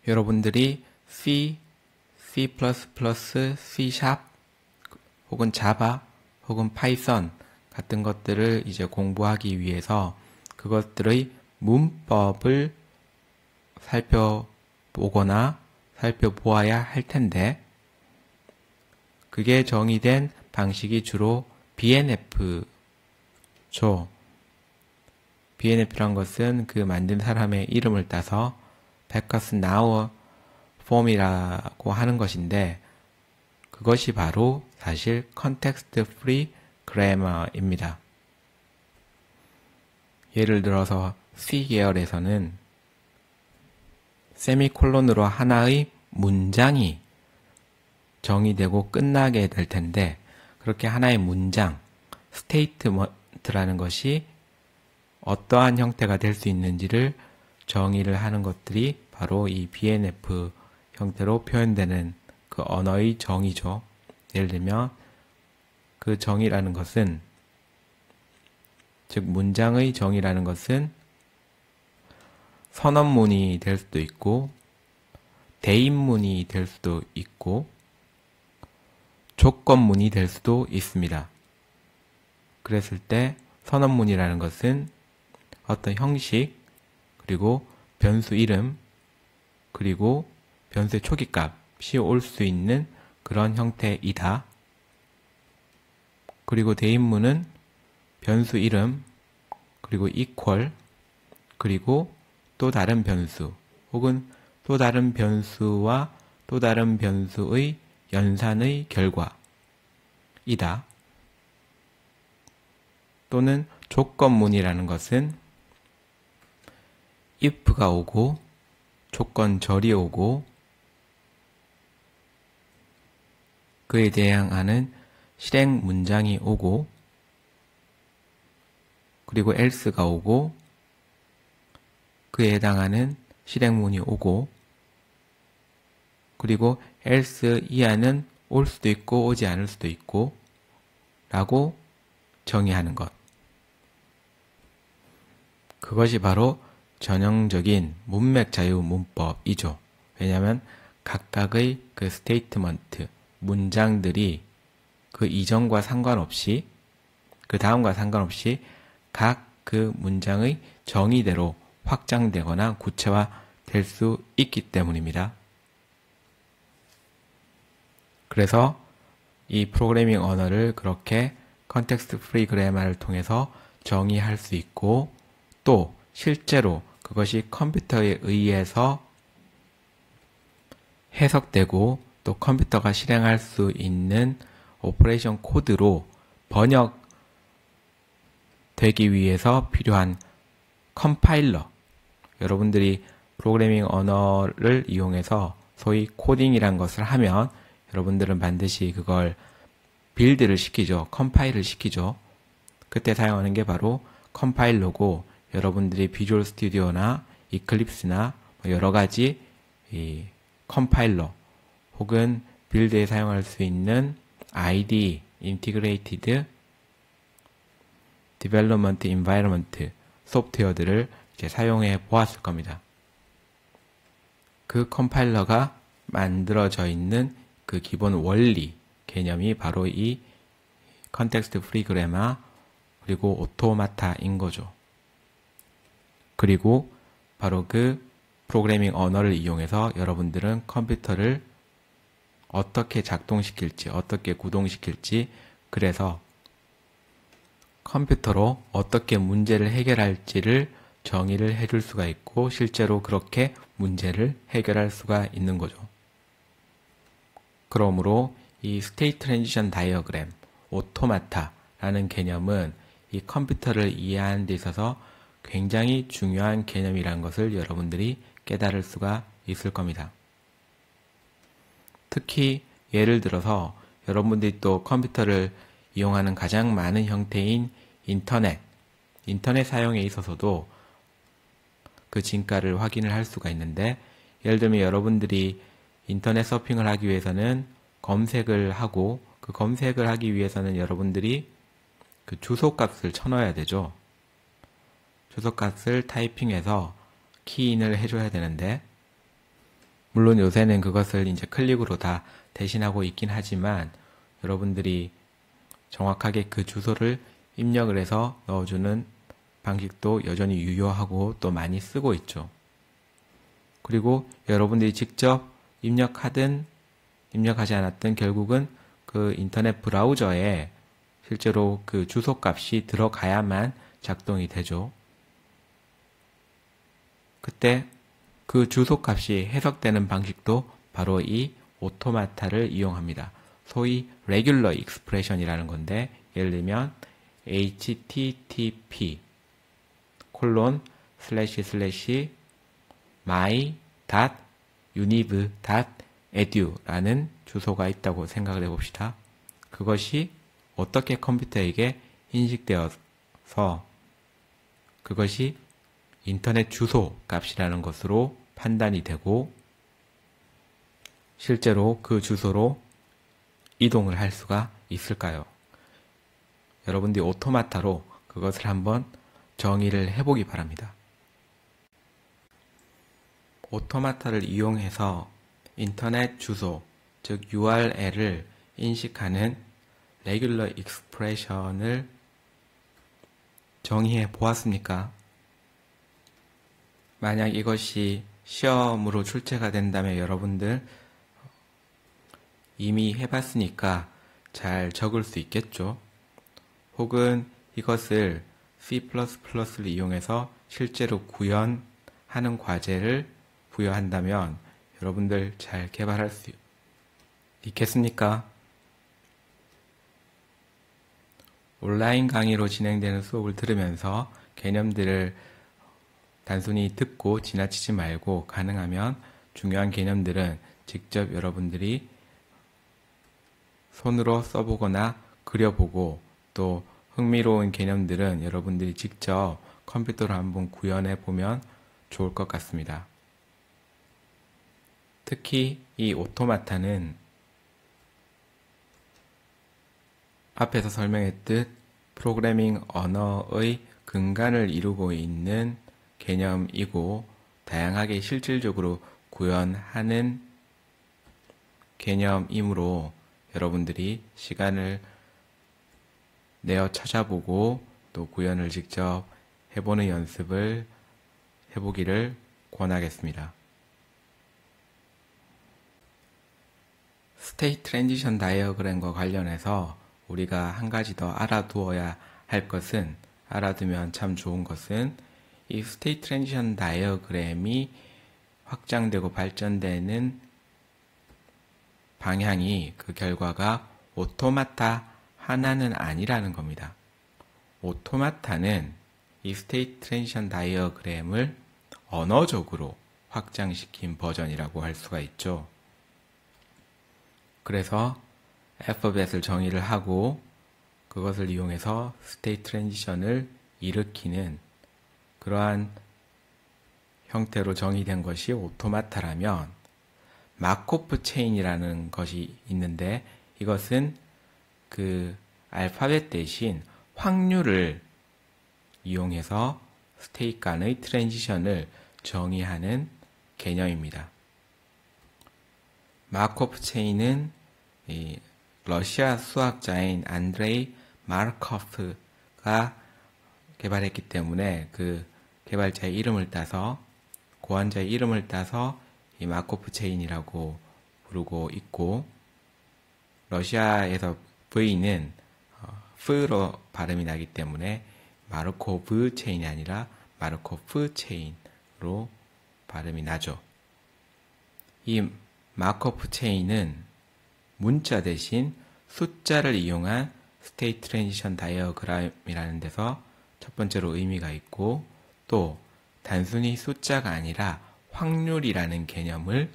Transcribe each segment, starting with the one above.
여러분들이 C, C++, C# 혹은 Java 혹은 Python 같은 것들을 이제 공부하기 위해서 그것들의 문법을 살펴보거나 살펴보아야 할 텐데, 그게 정의된 방식이 주로 BNF죠. BNF란 것은 그 만든 사람의 이름을 따서 Backus Now Form이라고 하는 것인데, 그것이 바로 사실 Context Free Grammar입니다. 예를 들어서 C 계열에서는 세미콜론으로 하나의 문장이 정의되고 끝나게 될 텐데, 그렇게 하나의 문장, 스테이트먼트라는 것이 어떠한 형태가 될 수 있는지를 정의를 하는 것들이 바로 이 BNF 형태로 표현되는 그 언어의 정의죠. 예를 들면 그 정의라는 것은, 즉 문장의 정의라는 것은 선언문이 될 수도 있고 대인문이 될 수도 있고 조건문이 될 수도 있습니다. 그랬을 때 선언문이라는 것은 어떤 형식, 그리고 변수 이름, 그리고 변수의 초기값이 올 수 있는 그런 형태이다. 그리고 대인문은 변수 이름, 그리고 equal, 그리고 또 다른 변수, 혹은 또 다른 변수와 또 다른 변수의 연산의 결과이다. 또는 조건문이라는 것은 if가 오고 조건절이 오고 그에 대항하는 실행 문장이 오고 그리고 else가 오고 그에 해당하는 실행문이 오고 그리고 else 이하는 올 수도 있고 오지 않을 수도 있고 라고 정의하는 것. 그것이 바로 전형적인 문맥 자유 문법이죠. 왜냐하면 각각의 그 스테이트먼트, 문장들이 그 이전과 상관없이, 그 다음과 상관없이 각 그 문장의 정의대로 확장되거나 구체화될 수 있기 때문입니다. 그래서 이 프로그래밍 언어를 그렇게 컨텍스트 프리 그래머를 통해서 정의할 수 있고, 또 실제로 그것이 컴퓨터에 의해서 해석되고 또 컴퓨터가 실행할 수 있는 오퍼레이션 코드로 번역되기 위해서 필요한 컴파일러, 여러분들이 프로그래밍 언어를 이용해서 소위 코딩이란 것을 하면 여러분들은 반드시 그걸 빌드를 시키죠. 컴파일을 시키죠. 그때 사용하는 게 바로 컴파일러고, 여러분들이 비주얼 스튜디오나 이클립스나 여러 가지 이 컴파일러 혹은 빌드에 사용할 수 있는 IDE, Integrated Development Environment 소프트웨어들을 이제 사용해 보았을 겁니다. 그 컴파일러가 만들어져 있는 그 기본 원리, 개념이 바로 이 컨텍스트 프리 그래머 그리고 오토마타인 거죠. 그리고 바로 그 프로그래밍 언어를 이용해서 여러분들은 컴퓨터를 어떻게 작동시킬지, 어떻게 구동시킬지, 그래서 컴퓨터로 어떻게 문제를 해결할지를 정의를 해줄 수가 있고, 실제로 그렇게 문제를 해결할 수가 있는 거죠. 그러므로 이 스테이트 트랜지션 다이어그램, 오토마타라는 개념은 이 컴퓨터를 이해하는 데 있어서 굉장히 중요한 개념이라는 것을 여러분들이 깨달을 수가 있을 겁니다. 특히 예를 들어서 여러분들이 또 컴퓨터를 이용하는 가장 많은 형태인 인터넷 사용에 있어서도 그 진가를 확인을 할 수가 있는데, 예를 들면 여러분들이 인터넷 서핑을 하기 위해서는 검색을 하고, 그 검색을 하기 위해서는 여러분들이 그 주소값을 쳐넣어야 되죠. 주소값을 타이핑해서 키인을 해줘야 되는데, 물론 요새는 그것을 이제 클릭으로 다 대신하고 있긴 하지만 여러분들이 정확하게 그 주소를 입력을 해서 넣어주는 방식도 여전히 유효하고 또 많이 쓰고 있죠. 그리고 여러분들이 직접 입력하든 입력하지 않았든 결국은 그 인터넷 브라우저에 실제로 그 주소 값이 들어가야만 작동이 되죠. 그때 그 주소 값이 해석되는 방식도 바로 이 오토마타를 이용합니다. 소위 regular expression이라는 건데 예를 들면 http my.univ.edu 라는 주소가 있다고 생각을 해봅시다. 그것이 어떻게 컴퓨터에게 인식되어서 그것이 인터넷 주소 값이라는 것으로 판단이 되고 실제로 그 주소로 이동을 할 수가 있을까요? 여러분들이 오토마타로 그것을 한번 정의를 해보기 바랍니다. 오토마타를 이용해서 인터넷 주소, 즉 URL을 인식하는 레귤러 익스프레션을 정의해 보았습니까? 만약 이것이 시험으로 출제가 된다면 여러분들 이미 해봤으니까 잘 적을 수 있겠죠. 혹은 이것을 C++를 이용해서 실제로 구현하는 과제를 부여한다면 여러분들 잘 개발할 수 있겠습니까? 온라인 강의로 진행되는 수업을 들으면서 개념들을 단순히 듣고 지나치지 말고 가능하면 중요한 개념들은 직접 여러분들이 손으로 써보거나 그려보고 또 흥미로운 개념들은 여러분들이 직접 컴퓨터로 한번 구현해 보면 좋을 것 같습니다. 특히 이 오토마타는 앞에서 설명했듯 프로그래밍 언어의 근간을 이루고 있는 개념이고 다양하게 실질적으로 구현하는 개념이므로 여러분들이 시간을 내어 찾아보고 또 구현을 직접 해보는 연습을 해보기를 권하겠습니다. 스테이트 트랜지션 다이어그램과 관련해서 우리가 한 가지 더 알아두어야 할 것은, 알아두면 참 좋은 것은 이 스테이트 트랜지션 다이어그램이 확장되고 발전되는 방향이 그 결과가 오토마타 하나는 아니라는 겁니다. 오토마타는 이 스테이트 트랜지션 다이어그램을 언어적으로 확장시킨 버전이라고 할 수가 있죠. 그래서 알파벳을 정의를 하고 그것을 이용해서 스테이트 트랜지션을 일으키는 그러한 형태로 정의된 것이 오토마타라면 마코프 체인이라는 것이 있는데 이것은 그 알파벳 대신 확률을 이용해서 스테이트 간의 트랜지션을 정의하는 개념입니다. 마코프 체인은 이 러시아 수학자인 안드레이 마르코프가 개발했기 때문에 그 개발자의 이름을 따서 고안자의 이름을 따서 이 마코프 체인이라고 부르고 있고 러시아에서 V는 F로 발음이 나기 때문에 마르코브 체인이 아니라 마르코프 체인으로 발음이 나죠. 이 마코프 체인은 문자 대신 숫자를 이용한 스테이트 트랜지션 다이어그램이라는 데서 첫 번째로 의미가 있고 또 단순히 숫자가 아니라 확률이라는 개념을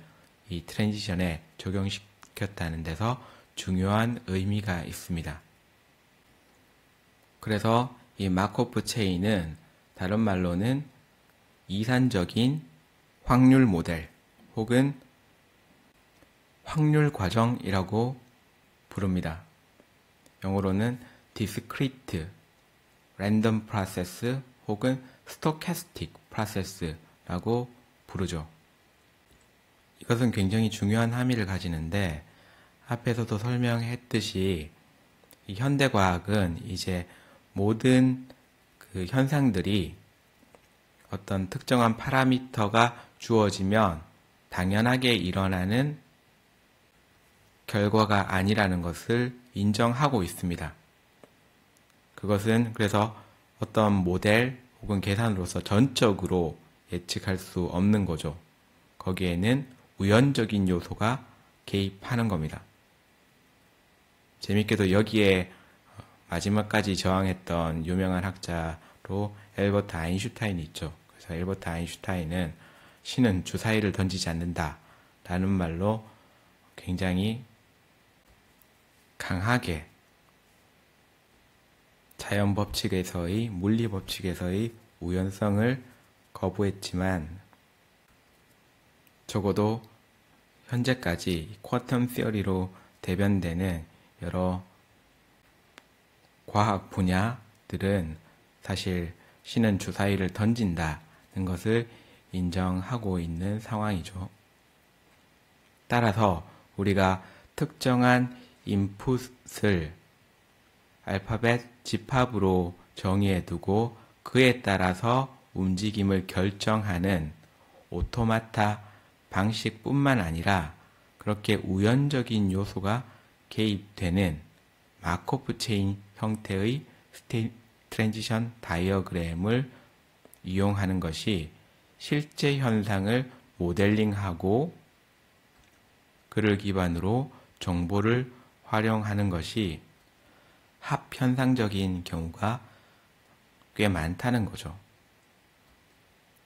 이 트랜지션에 적용시켰다는 데서 중요한 의미가 있습니다. 그래서 이 마코프 체인은 다른 말로는 이산적인 확률 모델 혹은 확률 과정이라고 부릅니다. 영어로는 discrete, random process 혹은 stochastic process라고 부르죠. 이것은 굉장히 중요한 함의를 가지는데 앞에서도 설명했듯이 이 현대과학은 이제 모든 그 현상들이 어떤 특정한 파라미터가 주어지면 당연하게 일어나는 결과가 아니라는 것을 인정하고 있습니다. 그것은 그래서 어떤 모델 혹은 계산으로서 전적으로 예측할 수 없는 거죠. 거기에는 우연적인 요소가 개입하는 겁니다. 재밌게도 여기에 마지막까지 저항했던 유명한 학자로 엘버트 아인슈타인이 있죠. 그래서 엘버트 아인슈타인은 신은 주사위를 던지지 않는다 라는 말로 굉장히 강하게 자연 법칙에서의, 물리 법칙에서의 우연성을 거부했지만 적어도 현재까지 쿼텀 시어리로 대변되는 여러 과학 분야들은 사실 신은 주사위를 던진다는 것을 인정하고 있는 상황이죠. 따라서 우리가 특정한 인풋을 알파벳 집합으로 정의해두고 그에 따라서 움직임을 결정하는 오토마타 방식뿐만 아니라 그렇게 우연적인 요소가 개입되는 마코프 체인 형태의 스테이트 트랜지션 다이어그램을 이용하는 것이 실제 현상을 모델링하고 그를 기반으로 정보를 활용하는 것이 합현상적인 경우가 꽤 많다는 거죠.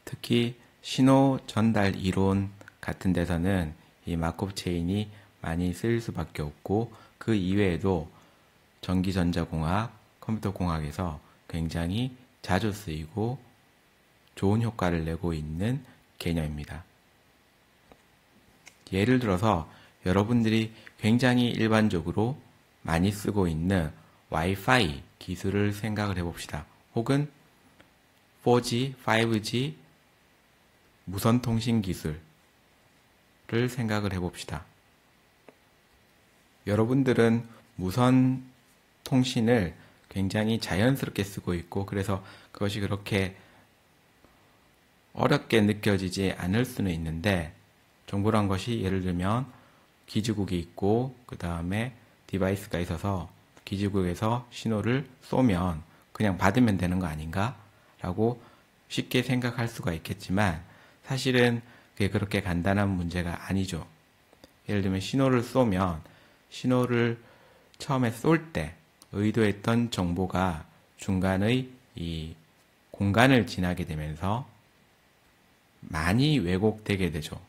특히 신호 전달 이론 같은 데서는 이 마코프 체인이 많이 쓰일 수밖에 없고 그 이외에도 전기전자공학, 컴퓨터공학에서 굉장히 자주 쓰이고 좋은 효과를 내고 있는 개념입니다. 예를 들어서 여러분들이 굉장히 일반적으로 많이 쓰고 있는 와이파이 기술을 생각을 해봅시다. 혹은 4G, 5G 무선통신 기술을 생각을 해봅시다. 여러분들은 무선 통신을 굉장히 자연스럽게 쓰고 있고 그래서 그것이 그렇게 어렵게 느껴지지 않을 수는 있는데 정보란 것이 예를 들면 기지국이 있고 그 다음에 디바이스가 있어서 기지국에서 신호를 쏘면 그냥 받으면 되는 거 아닌가? 라고 쉽게 생각할 수가 있겠지만 사실은 그게 그렇게 간단한 문제가 아니죠. 예를 들면 신호를 쏘면 신호를 처음에 쏠 때 의도했던 정보가 중간의 이 공간을 지나게 되면서 많이 왜곡되게 되죠.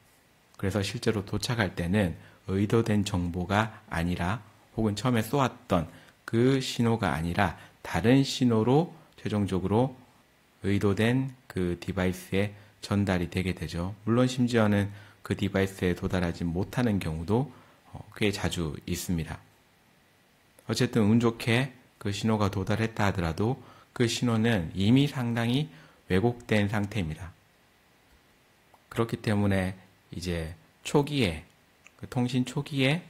그래서 실제로 도착할 때는 의도된 정보가 아니라 혹은 처음에 쏘았던 그 신호가 아니라 다른 신호로 최종적으로 의도된 그 디바이스에 전달이 되게 되죠. 물론 심지어는 그 디바이스에 도달하지 못하는 경우도 꽤 자주 있습니다. 어쨌든 운 좋게 그 신호가 도달했다 하더라도 그 신호는 이미 상당히 왜곡된 상태입니다. 그렇기 때문에 이제 초기에, 그 통신 초기에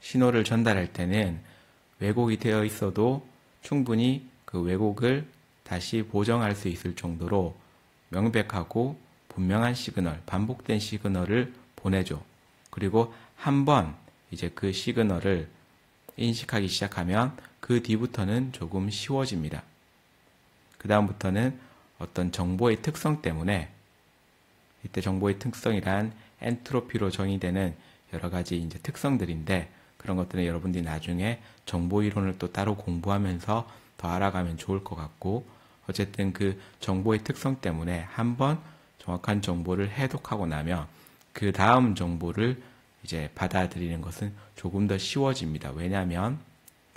신호를 전달할 때는 왜곡이 되어 있어도 충분히 그 왜곡을 다시 보정할 수 있을 정도로 명백하고 분명한 시그널, 반복된 시그널을 보내죠. 그리고 한번 이제 그 시그널을 인식하기 시작하면 그 뒤부터는 조금 쉬워집니다. 그 다음부터는 어떤 정보의 특성 때문에 이때 정보의 특성이란 엔트로피로 정의되는 여러 가지 이제 특성들인데 그런 것들은 여러분들이 나중에 정보 이론을 또 따로 공부하면서 더 알아가면 좋을 것 같고 어쨌든 그 정보의 특성 때문에 한번 정확한 정보를 해독하고 나면 그 다음 정보를 이제 받아들이는 것은 조금 더 쉬워집니다. 왜냐하면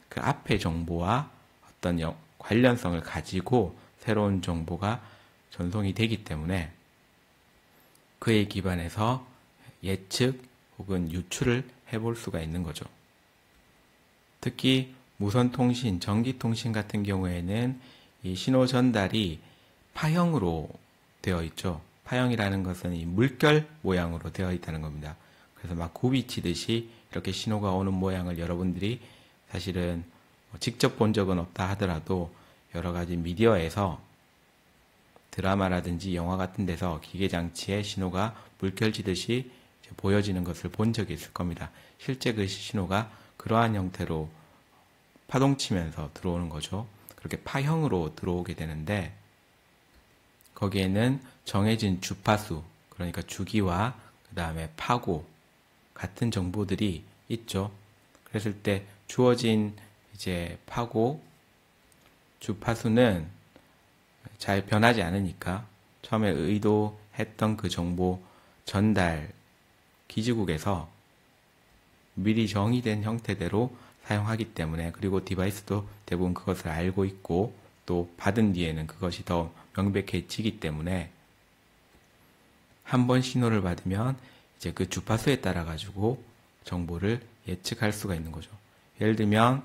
그 앞의 정보와 어떤 관련성을 가지고 새로운 정보가 전송이 되기 때문에 그에 기반해서 예측 혹은 유추를 해볼 수가 있는 거죠. 특히 무선통신, 전기통신 같은 경우에는 이 신호 전달이 파형으로 되어 있죠. 파형이라는 것은 이 물결 모양으로 되어 있다는 겁니다. 그래서 막 굽이 치듯이 이렇게 신호가 오는 모양을 여러분들이 사실은 직접 본 적은 없다 하더라도 여러 가지 미디어에서 드라마라든지 영화 같은 데서 기계장치에 신호가 물결치듯이 보여지는 것을 본 적이 있을 겁니다. 실제 그 신호가 그러한 형태로 파동치면서 들어오는 거죠. 그렇게 파형으로 들어오게 되는데 거기에는 정해진 주파수, 그러니까 주기와 그 다음에 파고 같은 정보들이 있죠. 그랬을 때 주어진 이제 파고 주파수는 잘 변하지 않으니까 처음에 의도했던 그 정보 전달 기지국에서 미리 정의된 형태대로 사용하기 때문에, 그리고 디바이스도 대부분 그것을 알고 있고 또 받은 뒤에는 그것이 더 명백해지기 때문에 한 번 신호를 받으면 이제 그 주파수에 따라 가지고 정보를 예측할 수가 있는 거죠. 예를 들면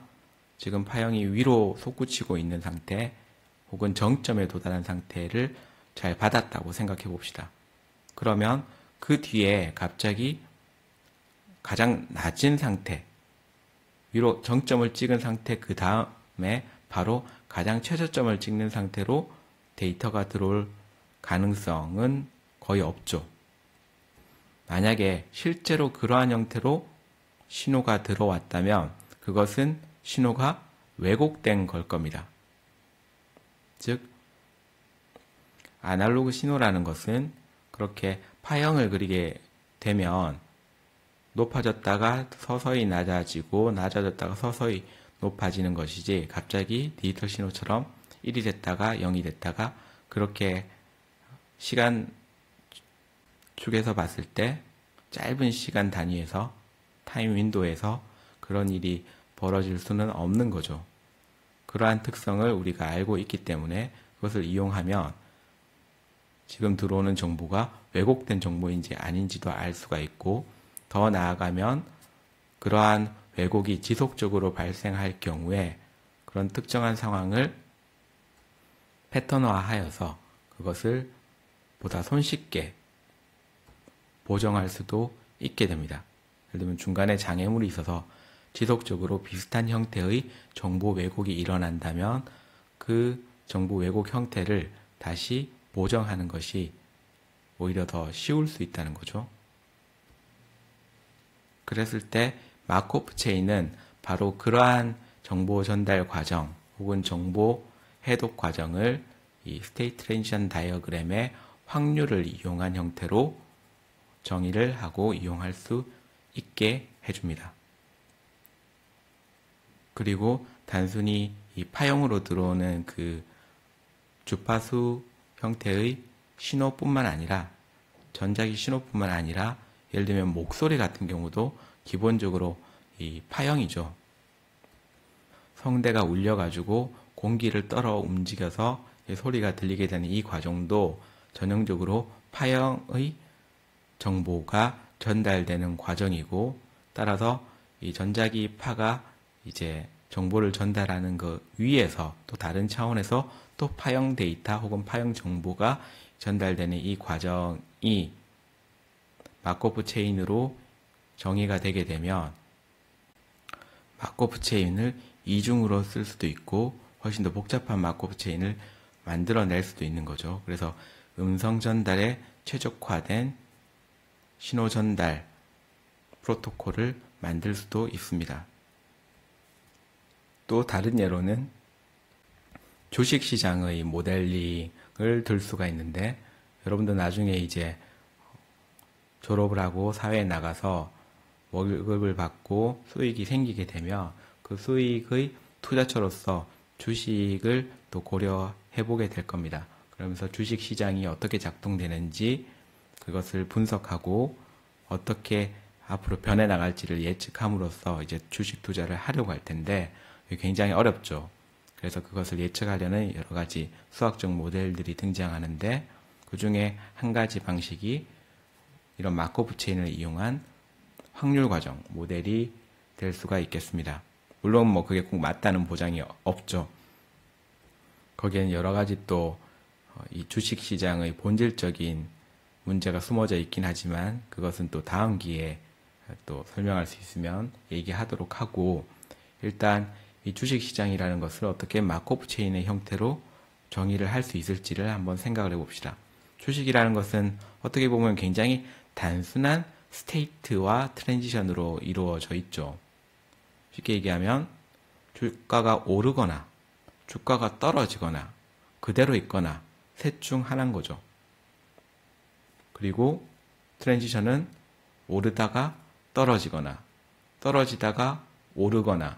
지금 파형이 위로 솟구치고 있는 상태 혹은 정점에 도달한 상태를 잘 받았다고 생각해 봅시다. 그러면 그 뒤에 갑자기 가장 낮은 상태, 위로 정점을 찍은 상태 그 다음에 바로 가장 최저점을 찍는 상태로 데이터가 들어올 가능성은 거의 없죠. 만약에 실제로 그러한 형태로 신호가 들어왔다면 그것은 신호가 왜곡된 걸 겁니다. 즉 아날로그 신호라는 것은 그렇게 파형을 그리게 되면 높아졌다가 서서히 낮아지고 낮아졌다가 서서히 높아지는 것이지 갑자기 디지털 신호처럼 1이 됐다가 0이 됐다가 그렇게 시간 축에서 봤을 때 짧은 시간 단위에서 타임 윈도에서 그런 일이 벌어질 수는 없는 거죠. 그러한 특성을 우리가 알고 있기 때문에 그것을 이용하면 지금 들어오는 정보가 왜곡된 정보인지 아닌지도 알 수가 있고, 더 나아가면 그러한 왜곡이 지속적으로 발생할 경우에 그런 특정한 상황을 패턴화하여서 그것을 보다 손쉽게 보정할 수도 있게 됩니다. 예를 들면 중간에 장애물이 있어서 지속적으로 비슷한 형태의 정보 왜곡이 일어난다면 그 정보 왜곡 형태를 다시 보정하는 것이 오히려 더 쉬울 수 있다는 거죠. 그랬을 때 마코프 체인은 바로 그러한 정보 전달 과정 혹은 정보 해독 과정을 이 스테이트 트랜지션 다이어그램의 확률을 이용한 형태로 정의를 하고 이용할 수 있게 해줍니다. 그리고 단순히 이 파형으로 들어오는 그 주파수 형태의 신호뿐만 아니라 전자기 신호뿐만 아니라 예를 들면 목소리 같은 경우도 기본적으로 이 파형이죠. 성대가 울려가지고 공기를 떨어 움직여서 소리가 들리게 되는 이 과정도 전형적으로 파형의 정보가 전달되는 과정이고, 따라서 이 전자기 파가 이제 정보를 전달하는 것 위에서 또 다른 차원에서 또 파형 데이터 혹은 파형 정보가 전달되는 이 과정이 마코프 체인으로 정의가 되게 되면 마코프 체인을 이중으로 쓸 수도 있고 훨씬 더 복잡한 마코프 체인을 만들어낼 수도 있는 거죠. 그래서 음성 전달에 최적화된 신호 전달 프로토콜을 만들 수도 있습니다. 또 다른 예로는 주식시장의 모델링을 들 수가 있는데, 여러분도 나중에 이제 졸업을 하고 사회에 나가서 월급을 받고 수익이 생기게 되면 그 수익의 투자처로서 주식을 또 고려해 보게 될 겁니다. 그러면서 주식시장이 어떻게 작동되는지 그것을 분석하고 어떻게 앞으로 변해 나갈지를 예측함으로써 이제 주식 투자를 하려고 할 텐데 굉장히 어렵죠. 그래서 그것을 예측하려는 여러 가지 수학적 모델들이 등장하는데 그 중에 한 가지 방식이 이런 마코프 체인을 이용한 확률 과정 모델이 될 수가 있겠습니다. 물론 뭐 그게 꼭 맞다는 보장이 없죠. 거기에는 여러 가지 또 이 주식 시장의 본질적인 문제가 숨어져 있긴 하지만 그것은 또 다음 기회에 또 설명할 수 있으면 얘기하도록 하고, 일단 이 주식시장이라는 것을 어떻게 마코프 체인의 형태로 정의를 할 수 있을지를 한번 생각을 해봅시다. 주식이라는 것은 어떻게 보면 굉장히 단순한 스테이트와 트랜지션으로 이루어져 있죠. 쉽게 얘기하면 주가가 오르거나 주가가 떨어지거나 그대로 있거나 셋 중 하나인 거죠. 그리고 트랜지션은 오르다가 떨어지거나 떨어지다가 오르거나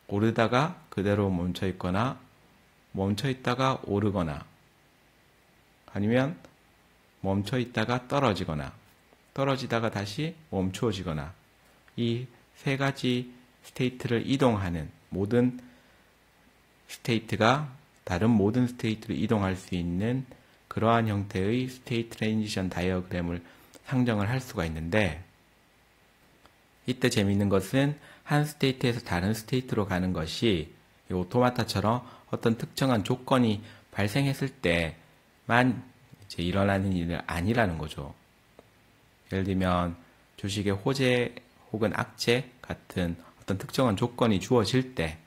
오르다가 그대로 멈춰 있거나 멈춰 있다가 오르거나 아니면 멈춰 있다가 떨어지거나 떨어지다가 다시 멈추어지거나, 이 세 가지 스테이트를 이동하는, 모든 스테이트가 다른 모든 스테이트로 이동할 수 있는 그러한 형태의 스테이트 트랜지션 다이어그램을 상정을 할 수가 있는데, 이때 재미있는 것은 한 스테이트에서 다른 스테이트로 가는 것이 이 오토마타처럼 어떤 특정한 조건이 발생했을 때만 이제 일어나는 일이 아니라는 거죠. 예를 들면 주식의 호재 혹은 악재 같은 어떤 특정한 조건이 주어질 때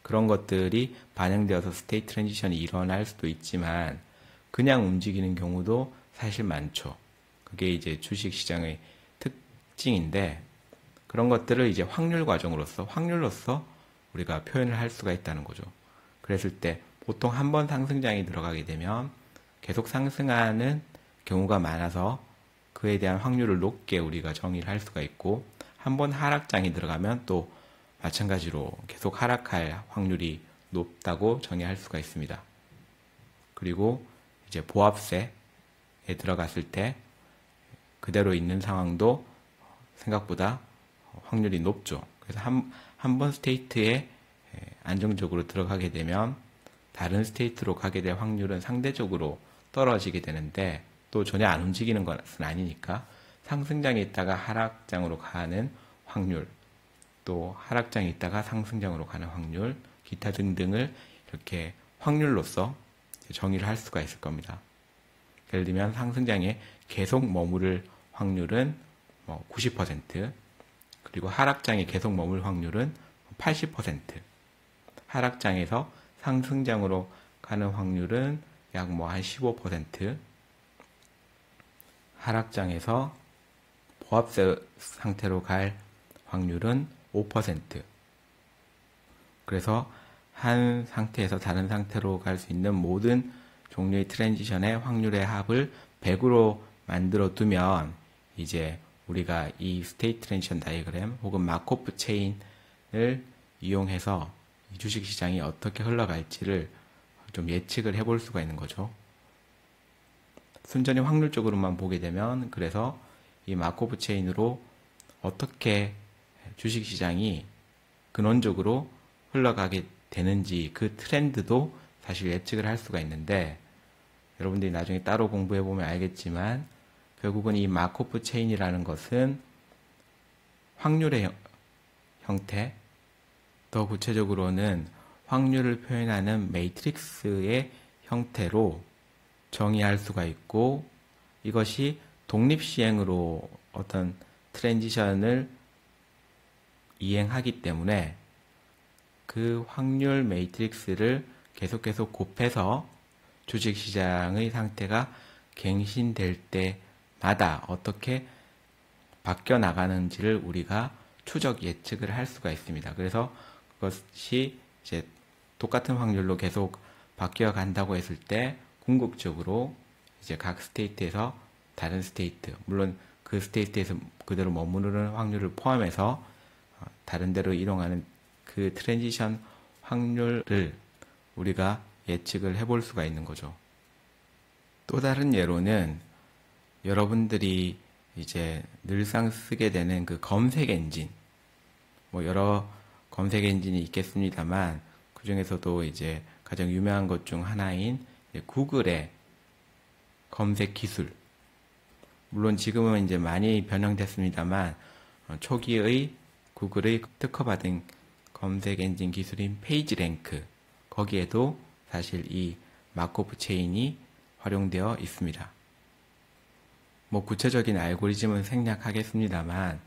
그런 것들이 반영되어서 스테이트 트랜지션이 일어날 수도 있지만 그냥 움직이는 경우도 사실 많죠. 그게 이제 주식시장의 특징인데, 그런 것들을 이제 확률로서 우리가 표현을 할 수가 있다는 거죠. 그랬을 때 보통 한 번 상승장이 들어가게 되면 계속 상승하는 경우가 많아서 그에 대한 확률을 높게 우리가 정의를 할 수가 있고, 한 번 하락장이 들어가면 또 마찬가지로 계속 하락할 확률이 높다고 정의할 수가 있습니다. 그리고 이제 보합세에 들어갔을 때 그대로 있는 상황도 생각보다 확률이 높죠. 그래서 한 번 스테이트에 안정적으로 들어가게 되면 다른 스테이트로 가게 될 확률은 상대적으로 떨어지게 되는데, 또 전혀 안 움직이는 것은 아니니까 상승장에 있다가 하락장으로 가는 확률, 또 하락장에 있다가 상승장으로 가는 확률, 기타 등등을 이렇게 확률로서 정의를 할 수가 있을 겁니다. 예를 들면 상승장에 계속 머무를 확률은 90%, 그리고 하락장에 계속 머물 확률은 80%, 하락장에서 상승장으로 가는 확률은 약 한 15%, 하락장에서 보합세 상태로 갈 확률은 5%. 그래서 한 상태에서 다른 상태로 갈 수 있는 모든 종류의 트랜지션의 확률의 합을 100으로 만들어 두면 이제 우리가 이 스테이트 트랜지션 다이어그램 혹은 마코프 체인을 이용해서 이 주식시장이 어떻게 흘러갈지를 좀 예측을 해볼 수가 있는 거죠. 순전히 확률적으로만 보게 되면, 그래서 이 마코프 체인으로 어떻게 주식시장이 근원적으로 흘러가게 되는지 그 트렌드도 사실 예측을 할 수가 있는데, 여러분들이 나중에 따로 공부해보면 알겠지만 결국은 이 마코프 체인이라는 것은 확률의 형태, 더 구체적으로는 확률을 표현하는 매트릭스의 형태로 정의할 수가 있고, 이것이 독립시행으로 어떤 트랜지션을 이행하기 때문에 그 확률 매트릭스를 계속 곱해서 주식시장의 상태가 갱신될 때마다 어떻게 바뀌어 나가는지를 우리가 추적 예측을 할 수가 있습니다. 그래서 그것이 이제 똑같은 확률로 계속 바뀌어 간다고 했을 때 궁극적으로 이제 각 스테이트에서 다른 스테이트, 물론 그 스테이트에서 그대로 머무르는 확률을 포함해서 다른 데로 이동하는 그 트랜지션 확률을 우리가 예측을 해볼 수가 있는 거죠. 또 다른 예로는 여러분들이 이제 늘상 쓰게 되는 그 검색 엔진, 여러 검색 엔진이 있겠습니다만 그 중에서도 이제 가장 유명한 것 중 하나인 구글의 검색 기술, 물론 지금은 이제 많이 변형됐습니다만 초기의 구글의 특허받은 검색 엔진 기술인 페이지랭크, 거기에도 사실 이 마코프 체인이 활용되어 있습니다. 뭐 구체적인 알고리즘은 생략하겠습니다만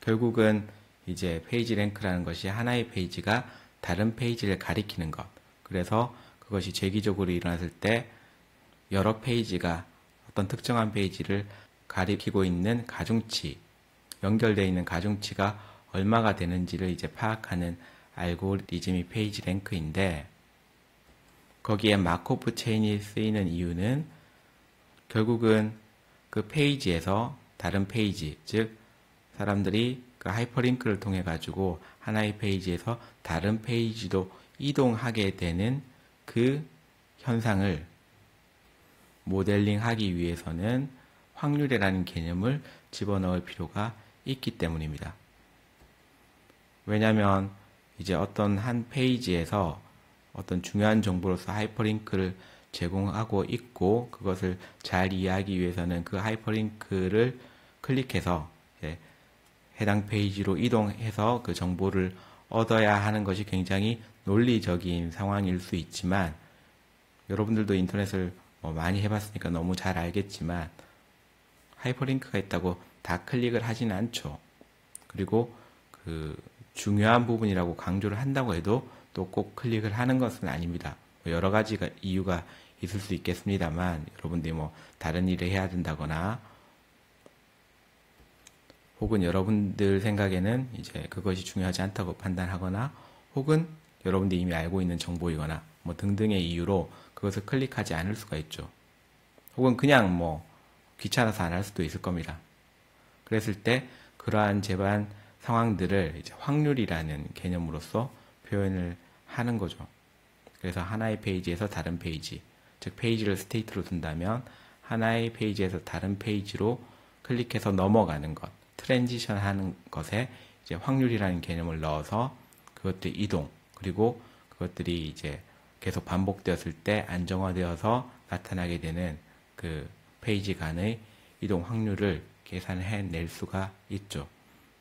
결국은 이제 페이지 랭크라는 것이 하나의 페이지가 다른 페이지를 가리키는 것. 그래서 그것이 재기적으로 일어났을 때 여러 페이지가 어떤 특정한 페이지를 가리키고 있는 가중치, 연결되어 있는 가중치가 얼마가 되는지를 이제 파악하는 알고리즘이 페이지 랭크인데, 거기에 마코프 체인이 쓰이는 이유는 결국은 그 페이지에서 다른 페이지, 즉 사람들이 그 하이퍼링크를 통해 가지고 하나의 페이지에서 다른 페이지로 이동하게 되는 그 현상을 모델링하기 위해서는 확률이라는 개념을 집어넣을 필요가 있기 때문입니다. 왜냐하면 이제 어떤 한 페이지에서 어떤 중요한 정보로서 하이퍼링크를 제공하고 있고, 그것을 잘 이해하기 위해서는 그 하이퍼링크를 클릭해서 해당 페이지로 이동해서 그 정보를 얻어야 하는 것이 굉장히 논리적인 상황일 수 있지만, 여러분들도 인터넷을 많이 해봤으니까 너무 잘 알겠지만 하이퍼링크가 있다고 다 클릭을 하진 않죠. 그리고 그 중요한 부분이라고 강조를 한다고 해도 또 꼭 클릭을 하는 것은 아닙니다. 여러 가지가 이유가 있을 수 있겠습니다만, 여러분들이 다른 일을 해야 된다거나, 혹은 여러분들 생각에는 이제 그것이 중요하지 않다고 판단하거나, 혹은 여러분들이 이미 알고 있는 정보이거나 등등의 이유로 그것을 클릭하지 않을 수가 있죠. 혹은 그냥 귀찮아서 안 할 수도 있을 겁니다. 그랬을 때 그러한 재반 상황들을 이제 확률이라는 개념으로서 표현을 하는 거죠. 그래서 하나의 페이지에서 다른 페이지, 즉 페이지를 스테이트로 둔다면 하나의 페이지에서 다른 페이지로 클릭해서 넘어가는 것, 트랜지션 하는 것에 이제 확률이라는 개념을 넣어서 그것들 이동, 그리고 그것들이 이제 계속 반복되었을 때 안정화되어서 나타나게 되는 그 페이지 간의 이동 확률을 계산해낼 수가 있죠.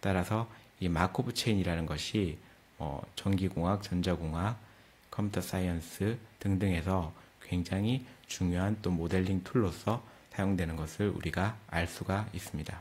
따라서 이 마코브 체인이라는 것이 전기공학, 전자공학, 컴퓨터 사이언스 등등에서 굉장히 중요한 또 모델링 툴로서 사용되는 것을 우리가 알 수가 있습니다.